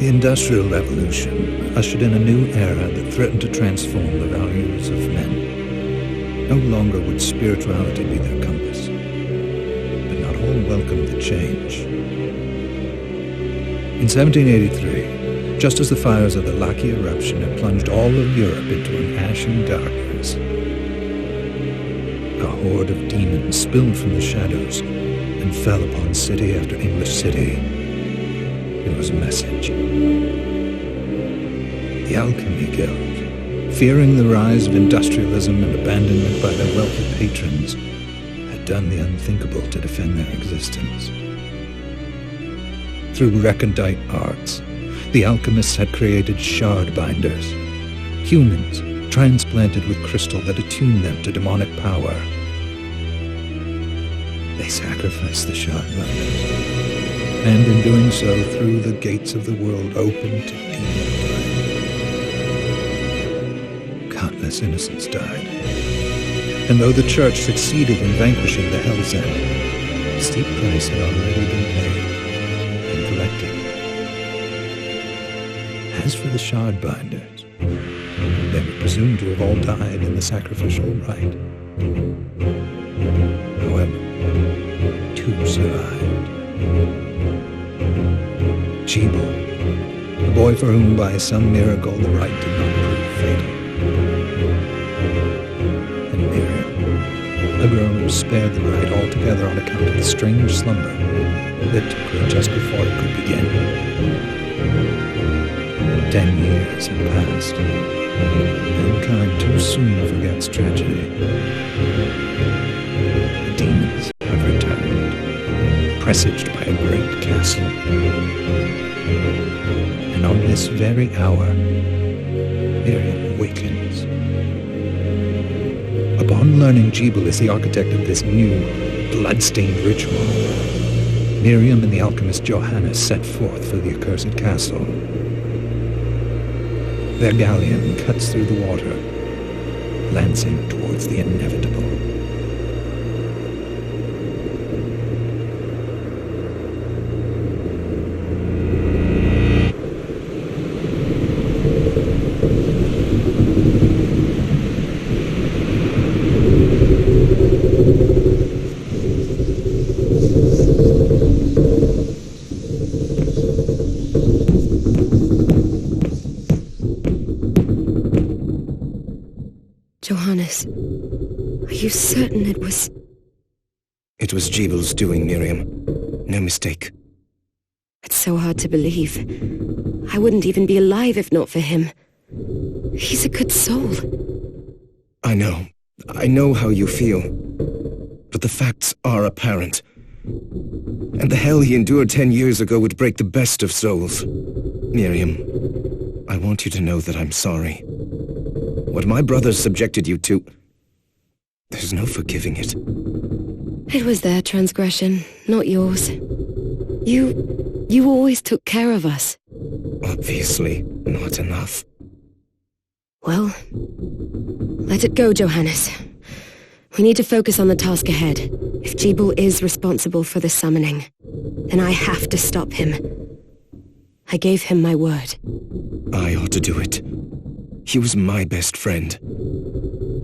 The Industrial Revolution ushered in a new era that threatened to transform the values of men. No longer would spirituality be their compass, but not all welcomed the change. In 1783, just as the fires of the Laki eruption had plunged all of Europe into an ashen darkness, a horde of demons spilled from the shadows and fell upon city after English city. It was a message. The Alchemy Guild, fearing the rise of industrialism and abandonment by their wealthy patrons, had done the unthinkable to defend their existence. Through recondite arts, the alchemists had created shard binders, humans transplanted with crystal that attuned them to demonic power. They sacrificed the shard binders, and in doing so threw the gates of the world open to demon time. Countless innocents died, and though the Church succeeded in vanquishing the Hell's End, a steep price had already been paid and collected. As for the shard binders, they were presumed to have all died in the sacrificial rite. However, two survived. Jebel, a boy for whom by some miracle the rite did not prove fatal. And Miriam, a girl who was spared the rite altogether on account of the strange slumber that took her just before it could begin. 10 years had passed. Mankind too soon forgets tragedy. The demons have returned, presaged by a great castle. And on this very hour, Miriam awakens. Upon learning Jebel is the architect of this new, bloodstained ritual, Miriam and the alchemist Johannes set forth for the accursed castle. Their galleon cuts through the water, lancing towards the inevitable. Johannes, are you certain it was... It was Jebel's doing, Miriam. No mistake. It's so hard to believe. I wouldn't even be alive if not for him. He's a good soul. I know. I know how you feel. But the facts are apparent. And the hell he endured 10 years ago would break the best of souls. Miriam, I want you to know that I'm sorry. What my brothers subjected you to, there's no forgiving it. It was their transgression, not yours. You always took care of us. Obviously, not enough. Well, let it go, Johannes. We need to focus on the task ahead. If Jebel is responsible for the summoning, then I have to stop him. I gave him my word. I ought to do it. He was my best friend.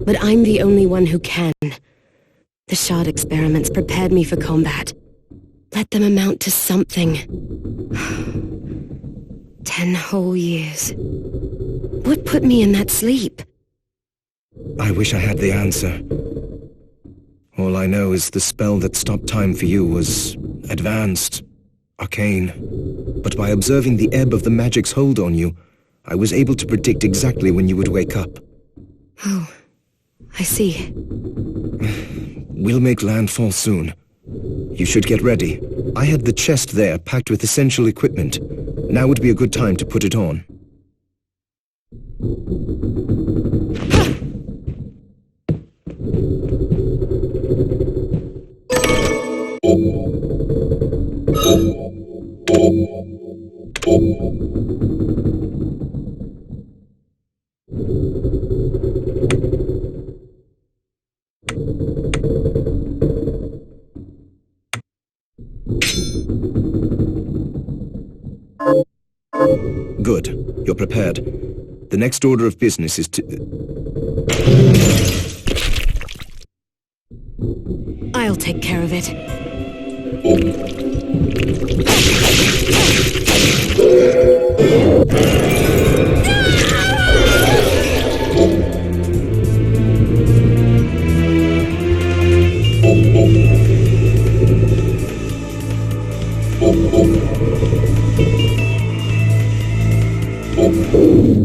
But I'm the only one who can. The shard experiments prepared me for combat. Let them amount to something. 10 whole years. What put me in that sleep? I wish I had the answer. All I know is the spell that stopped time for you was advanced, arcane. But by observing the ebb of the magic's hold on you, I was able to predict exactly when you would wake up. Oh, I see. We'll make landfall soon. You should get ready. I had the chest there packed with essential equipment. Now would be a good time to put it on. Good. You're prepared. The next order of business is to... I'll take care of it.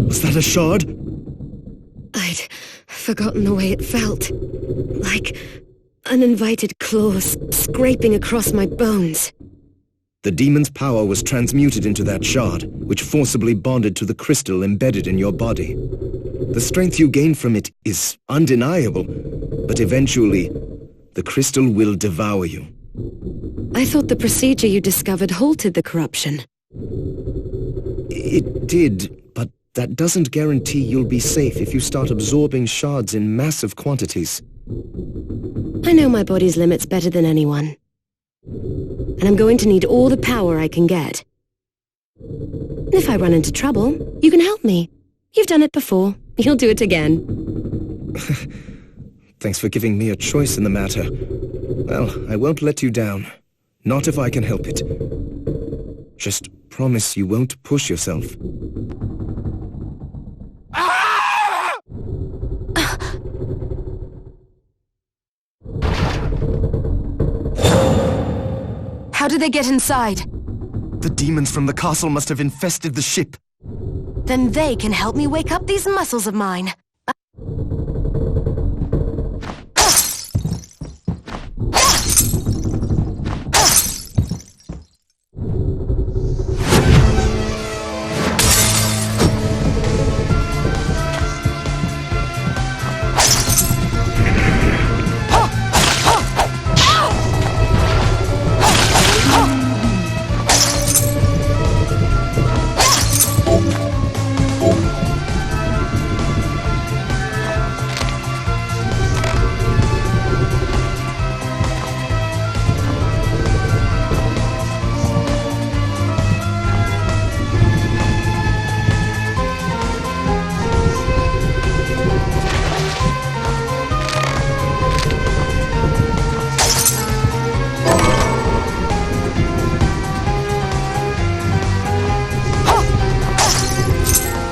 Was that a shard? I'd forgotten the way it felt. Like uninvited claws scraping across my bones. The demon's power was transmuted into that shard, which forcibly bonded to the crystal embedded in your body. The strength you gain from it is undeniable, but eventually, the crystal will devour you. I thought the procedure you discovered halted the corruption. It did, but that doesn't guarantee you'll be safe if you start absorbing shards in massive quantities. I know my body's limits better than anyone. And I'm going to need all the power I can get. If I run into trouble, you can help me. You've done it before. You'll do it again. Thanks for giving me a choice in the matter. Well, I won't let you down. Not if I can help it. Just promise you won't push yourself. How did they get inside? The demons from the castle must have infested the ship. Then they can help me wake up these muscles of mine.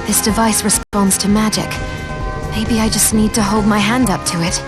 This device responds to magic. Maybe I just need to hold my hand up to it.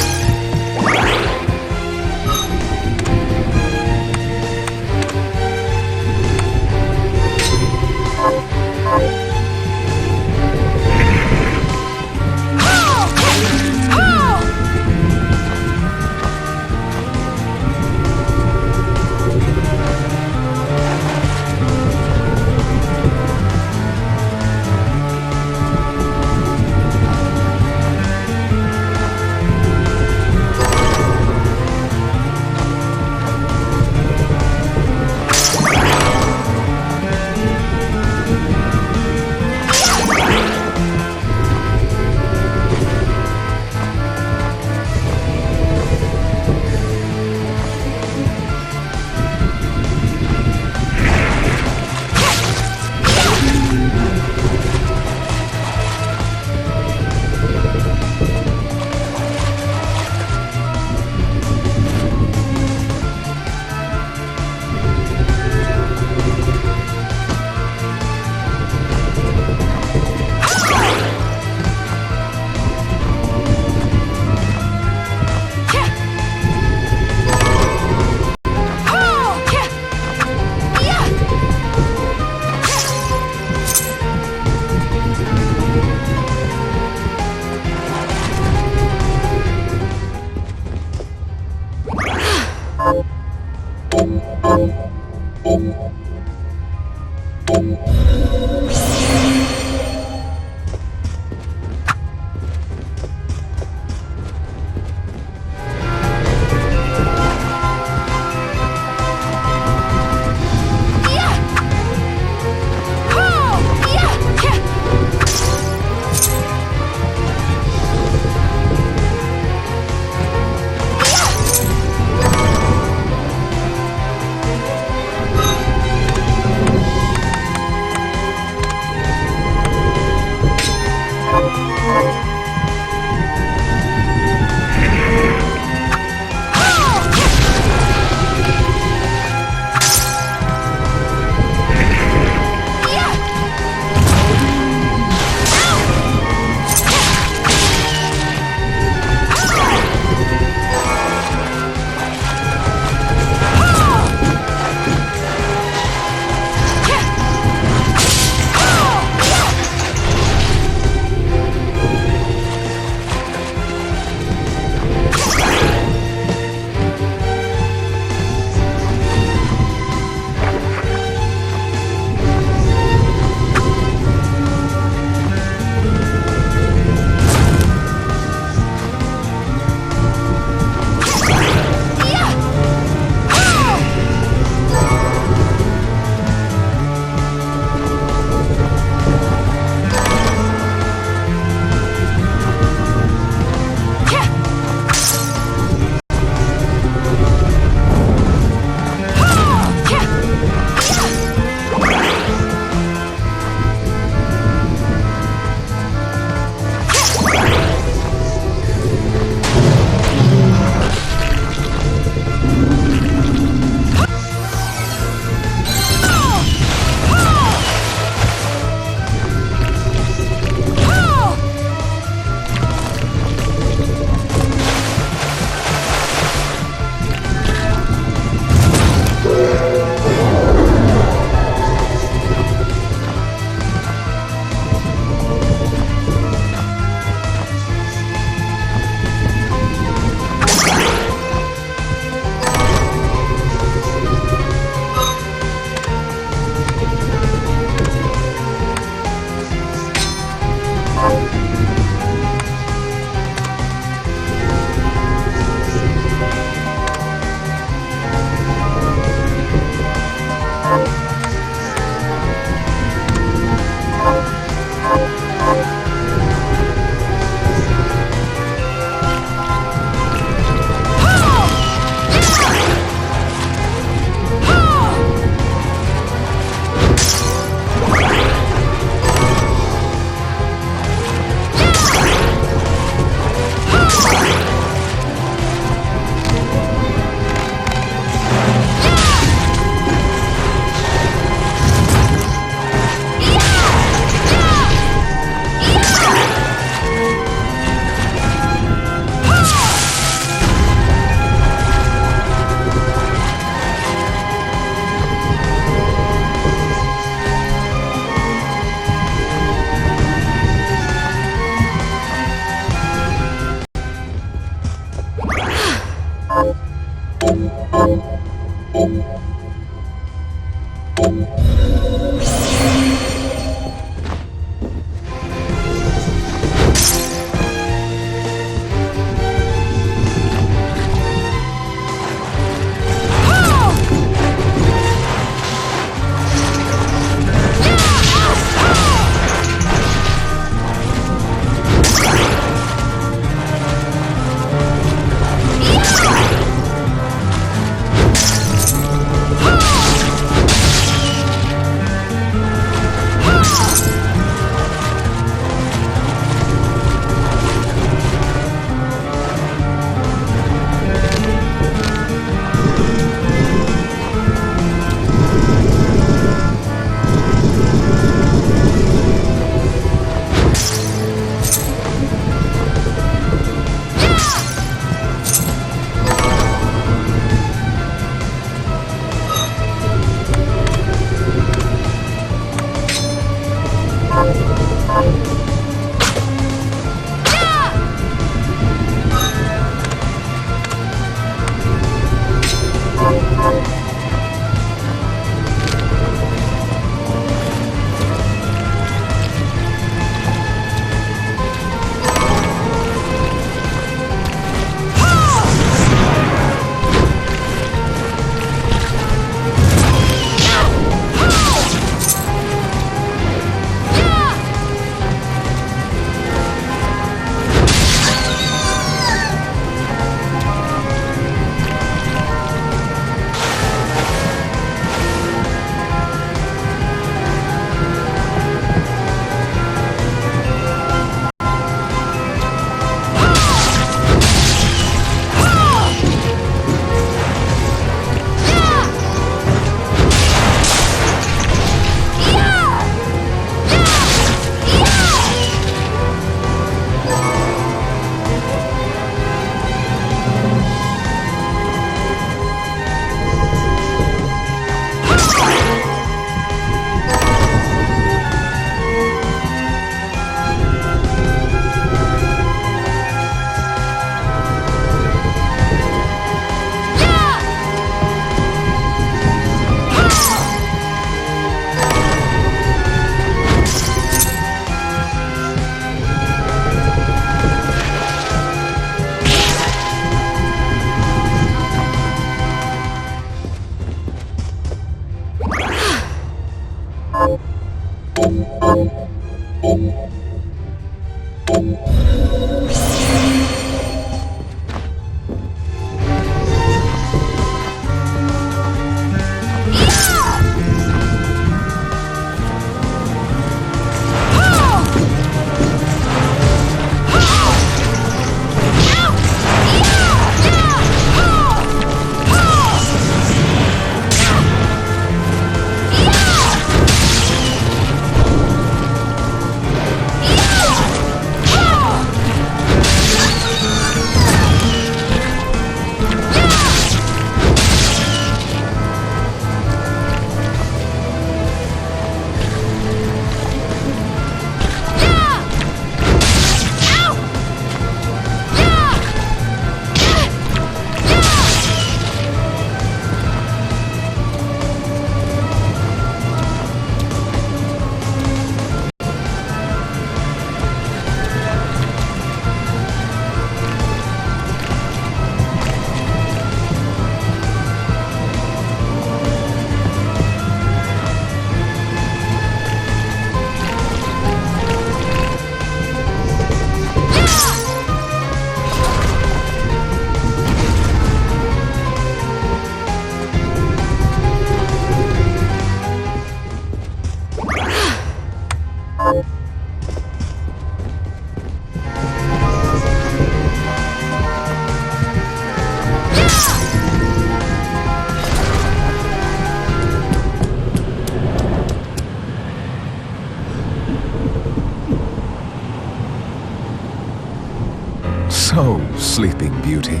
So, Sleeping Beauty,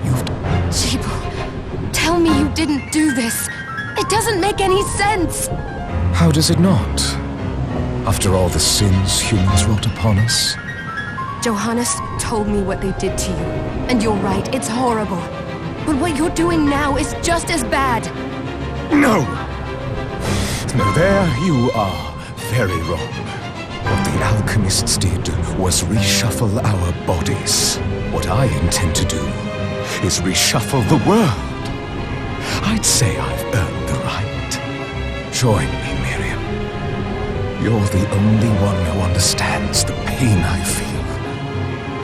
you've... Jeeble, tell me you didn't do this. It doesn't make any sense. How does it not? After all the sins humans wrought upon us? Johannes told me what they did to you. And you're right, it's horrible. But what you're doing now is just as bad. No! No, there you are very wrong. What the alchemists did was reshuffle our bodies. What I intend to do is reshuffle the world. I'd say I've earned the right. Join me, Miriam. You're the only one who understands the pain I feel.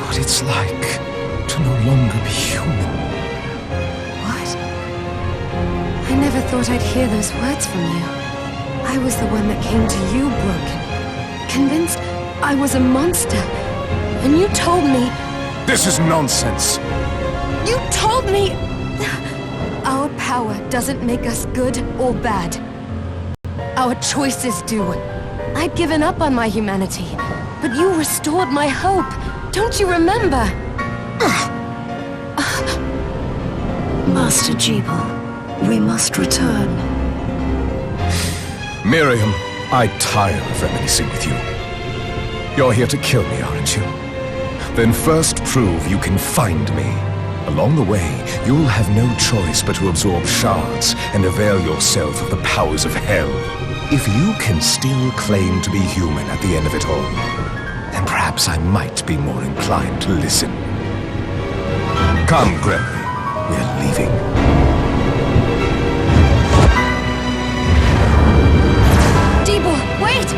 What it's like to no longer be human. What? I never thought I'd hear those words from you. I was the one that came to you broken. Convinced I was a monster. And you told me... This is nonsense! You told me... Our power doesn't make us good or bad. Our choices do. I'd given up on my humanity, but you restored my hope. Don't you remember? Master Jeeble, we must return. Miriam, I tire of reminiscing with you. You're here to kill me, aren't you? Then first prove you can find me. Along the way, you'll have no choice but to absorb shards and avail yourself of the powers of hell. If you can still claim to be human at the end of it all, then perhaps I might be more inclined to listen. Come, Gregory. We're leaving. Jeeble, wait!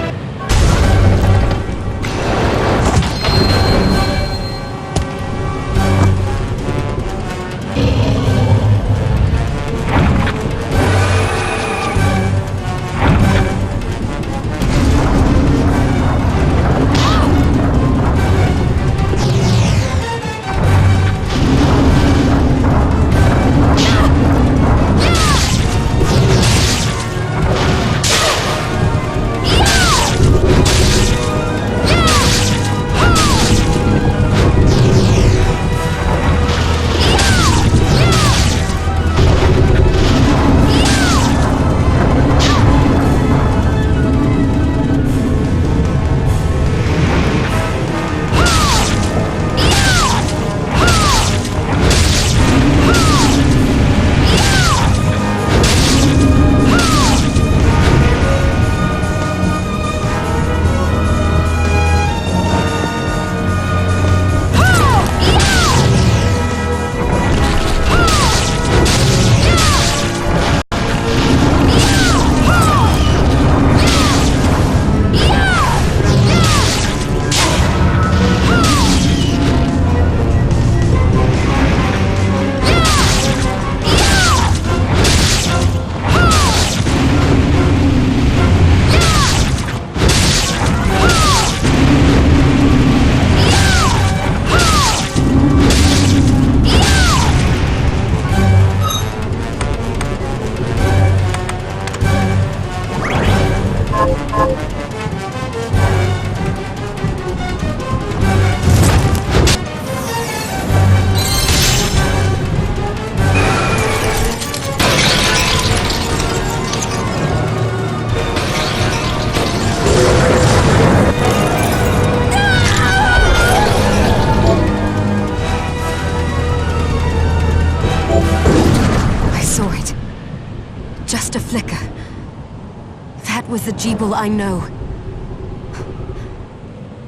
was the Jebul I know.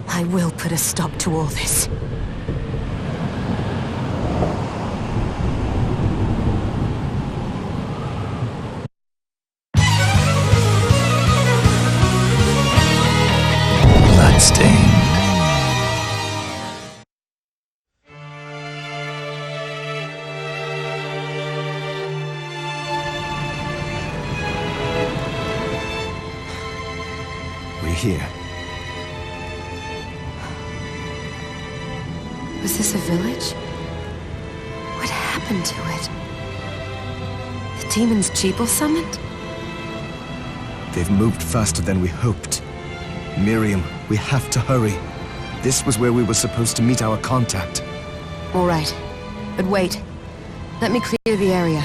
I will put a stop to all this. Bloodstained. We're here. Was this a village? What happened to it? The demons Jebul summoned? They've moved faster than we hoped. Miriam, we have to hurry. This was where we were supposed to meet our contact. All right. But wait. Let me clear the area.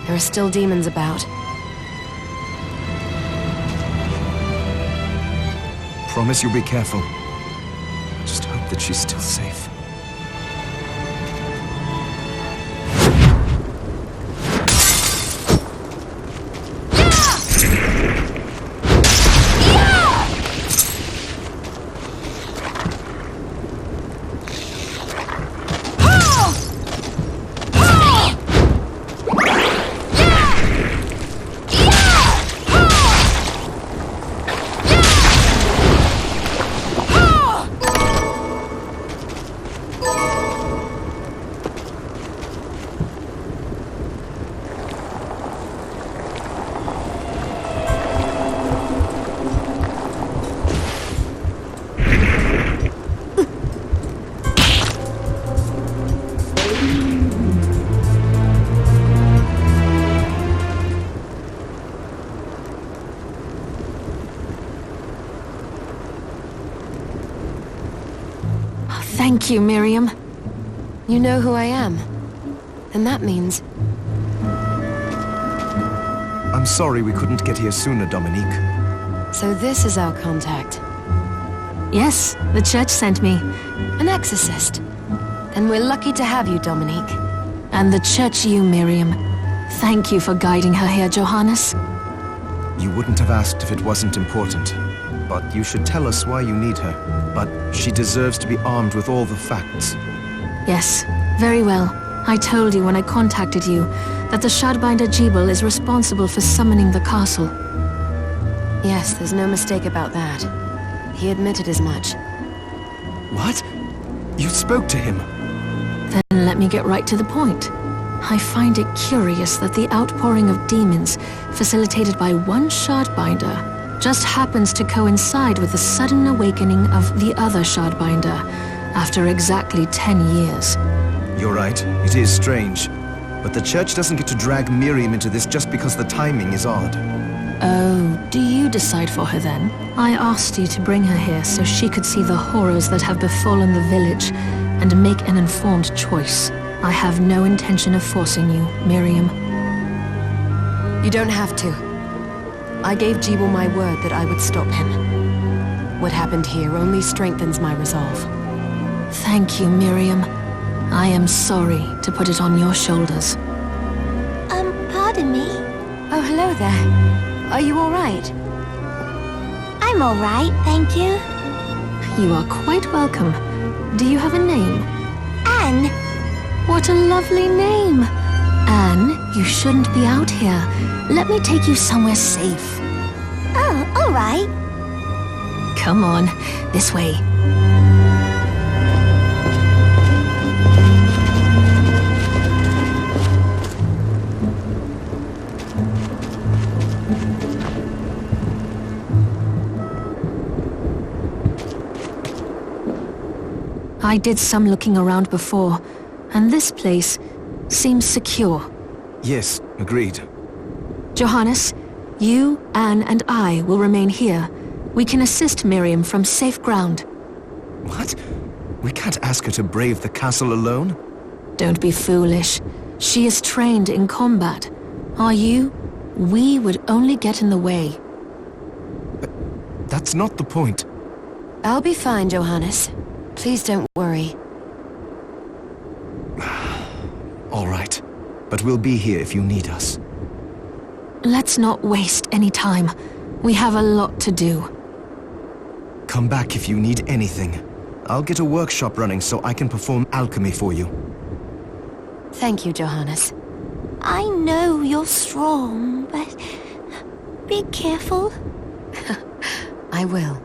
There are still demons about. Promise you'll be careful. I just hope that she's still safe. Thank you, Miriam. You know who I am. And that means... I'm sorry we couldn't get here sooner, Dominique. So this is our contact. Yes, the church sent me. An exorcist. And we're lucky to have you, Dominique. And the church you, Miriam. Thank you for guiding her here, Johannes. You wouldn't have asked if it wasn't important. But you should tell us why you need her. But she deserves to be armed with all the facts. Yes, very well. I told you when I contacted you that the Shardbinder Jebul is responsible for summoning the castle. Yes, there's no mistake about that. He admitted as much. What? You spoke to him? Then let me get right to the point. I find it curious that the outpouring of demons, facilitated by one Shardbinder, just happens to coincide with the sudden awakening of the other Shardbinder after exactly 10 years. You're right, it is strange. But the church doesn't get to drag Miriam into this just because the timing is odd. Oh, do you decide for her then? I asked you to bring her here so she could see the horrors that have befallen the village and make an informed choice. I have no intention of forcing you, Miriam. You don't have to. I gave Jebul my word that I would stop him. What happened here only strengthens my resolve. Thank you, Miriam. I am sorry to put it on your shoulders. Pardon me? Oh, hello there. Are you all right? I'm all right, thank you. You are quite welcome. Do you have a name? Anne. What a lovely name! Anne, you shouldn't be out here. Let me take you somewhere safe. Oh, all right. Come on, this way. I did some looking around before, and this place seems secure. Yes, agreed. Johannes, you, Anne, and I will remain here. We can assist Miriam from safe ground. What? We can't ask her to brave the castle alone? Don't be foolish. She is trained in combat. Are you? We would only get in the way. But that's not the point. I'll be fine, Johannes. Please don't worry. All right. But we'll be here if you need us. Let's not waste any time. We have a lot to do. Come back if you need anything. I'll get a workshop running so I can perform alchemy for you. Thank you, Johannes. I know you're strong, but be careful. I will.